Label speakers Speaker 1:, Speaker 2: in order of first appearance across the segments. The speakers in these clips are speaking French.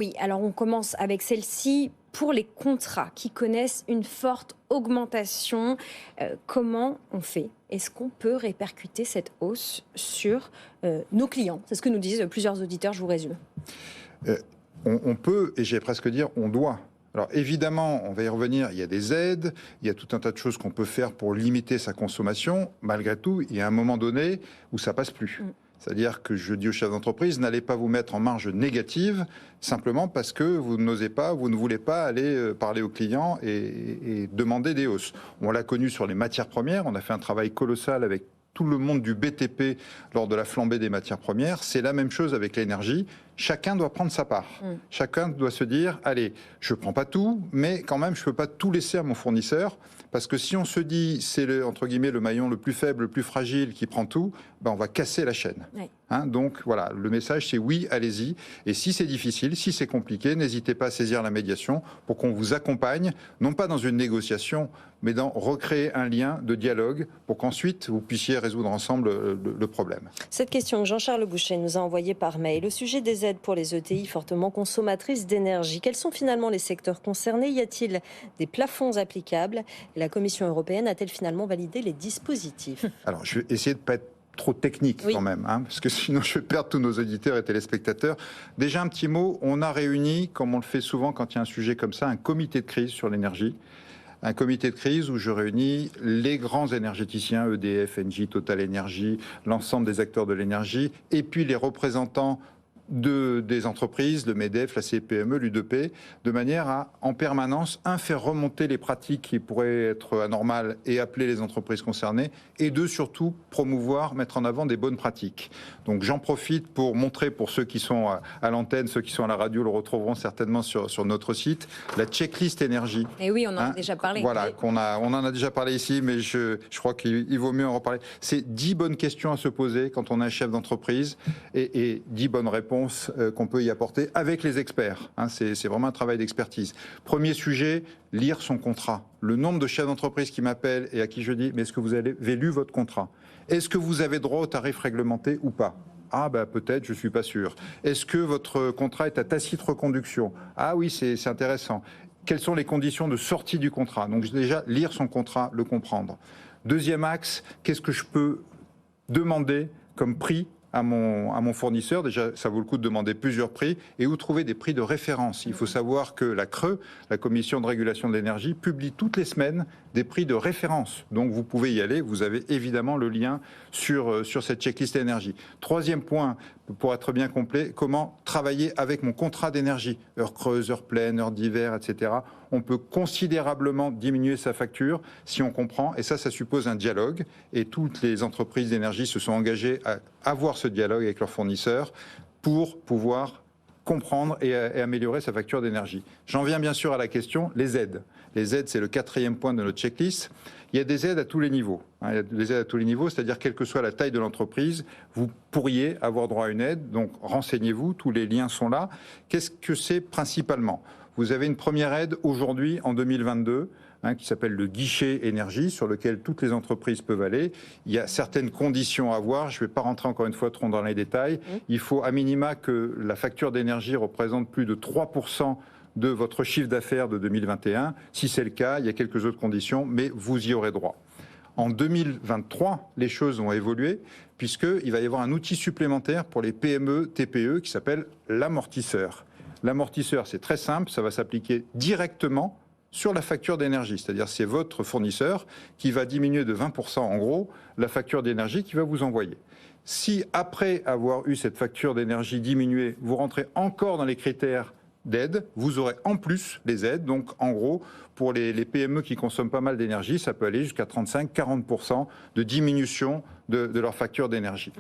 Speaker 1: Oui, alors on commence avec celle-ci. Pour les contrats qui connaissent une forte augmentation, comment on fait? Est-ce qu'on peut répercuter cette hausse sur nos clients? C'est ce que nous disent plusieurs auditeurs, je vous résume.
Speaker 2: Euh, on peut, et j'ai presque dire on doit. Alors évidemment, on va y revenir, il y a des aides, il y a tout un tas de choses qu'on peut faire pour limiter sa consommation. Malgré tout, il y a un moment donné où ça passe plus. C'est-à-dire que je dis aux chefs d'entreprise, n'allez pas vous mettre en marge négative simplement parce que vous n'osez pas, vous ne voulez pas aller parler aux clients et demander des hausses. On l'a connu sur les matières premières, on a fait un travail colossal avec tout le monde du BTP lors de la flambée des matières premières. C'est la même chose avec l'énergie. Chacun doit prendre sa part. Chacun doit se dire, allez, je ne prends pas tout, mais quand même, je ne peux pas tout laisser à mon fournisseur. Parce que si on se dit, c'est le, entre guillemets, le maillon le plus faible, le plus fragile qui prend tout, ben on va casser la chaîne.
Speaker 1: Oui.
Speaker 2: Donc voilà, le message c'est oui, allez-y. Et si c'est difficile, si c'est compliqué, n'hésitez pas à saisir la médiation pour qu'on vous accompagne, non pas dans une négociation, mais dans recréer un lien de dialogue pour qu'ensuite vous puissiez résoudre ensemble le problème.
Speaker 3: Cette question que Jean-Charles Boucher nous a envoyée par mail, au sujet des aides pour les ETI fortement consommatrices d'énergie. Quels sont finalement les secteurs concernés? Y a-t-il des plafonds applicables? Et la Commission européenne a-t-elle finalement validé les dispositifs?
Speaker 2: Alors, je vais essayer de ne pas être trop technique quand même, parce que sinon je vais perdre tous nos auditeurs et téléspectateurs. Déjà un petit mot, on a réuni, comme on le fait souvent quand il y a un sujet comme ça, un comité de crise sur l'énergie. Un comité de crise où je réunis les grands énergéticiens, EDF, Engie, Total Energy, l'ensemble des acteurs de l'énergie, et puis les représentants des entreprises, le MEDEF, la CPME, l'UDP, de manière à, en permanence, faire remonter les pratiques qui pourraient être anormales et appeler les entreprises concernées, et deux, surtout, promouvoir, mettre en avant des bonnes pratiques. Donc j'en profite pour montrer, pour ceux qui sont à l'antenne, ceux qui sont à la radio le retrouveront certainement sur notre site, la checklist énergie.
Speaker 1: Et oui, on en a déjà parlé.
Speaker 2: Voilà, on en a déjà parlé ici, mais je crois qu'il vaut mieux en reparler. C'est 10 bonnes questions à se poser quand on est un chef d'entreprise et 10 bonnes réponses qu'on peut y apporter avec les experts. C'est vraiment un travail d'expertise. Premier sujet, lire son contrat. Le nombre de chefs d'entreprise qui m'appellent et à qui je dis, mais est-ce que vous avez lu votre contrat? Est-ce que vous avez droit aux tarifs réglementés ou pas? Ah ben peut-être, je ne suis pas sûr. Est-ce que votre contrat est à tacite reconduction? Ah oui, c'est intéressant. Quelles sont les conditions de sortie du contrat? Donc déjà, lire son contrat, le comprendre. Deuxième axe, qu'est-ce que je peux demander comme prix à mon fournisseur? Déjà, ça vaut le coup de demander plusieurs prix et où trouver des prix de référence. Il faut savoir que la CRE, la Commission de régulation de l'énergie, publie toutes les semaines des prix de référence. Donc vous pouvez y aller, vous avez évidemment le lien sur cette checklist énergie. Troisième point, pour être bien complet, comment travailler avec mon contrat d'énergie. Heure creuse, heure pleine, heure d'hiver, etc. On peut considérablement diminuer sa facture si on comprend, et ça suppose un dialogue, et toutes les entreprises d'énergie se sont engagées à avoir ce dialogue avec leurs fournisseurs pour pouvoir comprendre et améliorer sa facture d'énergie. J'en viens bien sûr à la question, les aides. Les aides, c'est le quatrième point de notre checklist. Il y a des aides à tous les niveaux. Il y a des aides à tous les niveaux, c'est-à-dire quelle que soit la taille de l'entreprise, vous pourriez avoir droit à une aide. Donc renseignez-vous, tous les liens sont là. Qu'est-ce que c'est principalement? Vous avez une première aide aujourd'hui, en 2022, qui s'appelle le guichet énergie, sur lequel toutes les entreprises peuvent aller. Il y a certaines conditions à avoir. Je ne vais pas rentrer encore une fois trop dans les détails. Il faut à minima que la facture d'énergie représente plus de 3% de votre chiffre d'affaires de 2021. Si c'est le cas, il y a quelques autres conditions, mais vous y aurez droit. En 2023, les choses ont évolué, puisqu'il va y avoir un outil supplémentaire pour les PME, TPE, qui s'appelle l'amortisseur. L'amortisseur, c'est très simple, ça va s'appliquer directement sur la facture d'énergie. C'est-à-dire c'est votre fournisseur qui va diminuer de 20% en gros la facture d'énergie qu'il va vous envoyer. Si après avoir eu cette facture d'énergie diminuée, vous rentrez encore dans les critères d'aide, vous aurez en plus les aides. Donc en gros, pour les PME qui consomment pas mal d'énergie, ça peut aller jusqu'à 35-40% de diminution de leur facture d'énergie.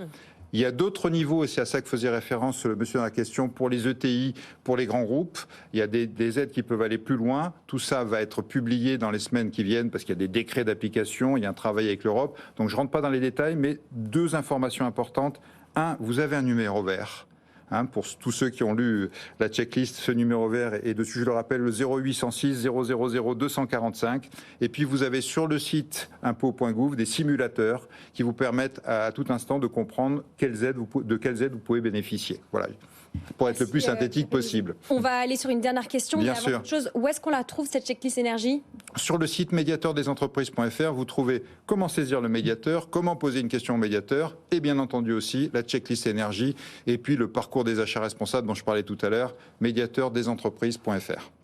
Speaker 2: Il y a d'autres niveaux, et c'est à ça que faisait référence le monsieur dans la question, pour les ETI, pour les grands groupes. Il y a des aides qui peuvent aller plus loin. Tout ça va être publié dans les semaines qui viennent parce qu'il y a des décrets d'application, il y a un travail avec l'Europe. Donc je ne rentre pas dans les détails, mais deux informations importantes. Un, vous avez un numéro vert. Pour tous ceux qui ont lu la checklist, ce numéro vert est dessus, je le rappelle, le 0806 000 245. Et puis vous avez sur le site impôts.gouv des simulateurs qui vous permettent à tout instant de comprendre de quelles aides vous pouvez bénéficier. Voilà. pour être le plus synthétique possible.
Speaker 1: On va aller sur une dernière question.
Speaker 2: Bien
Speaker 1: mais avant
Speaker 2: sûr.
Speaker 1: toute chose, où est-ce qu'on la trouve, cette checklist énergie?
Speaker 2: Sur le site médiateurdesentreprises.fr, vous trouvez comment saisir le médiateur, comment poser une question au médiateur, et bien entendu aussi la checklist énergie, et puis le parcours des achats responsables dont je parlais tout à l'heure, médiateurdesentreprises.fr.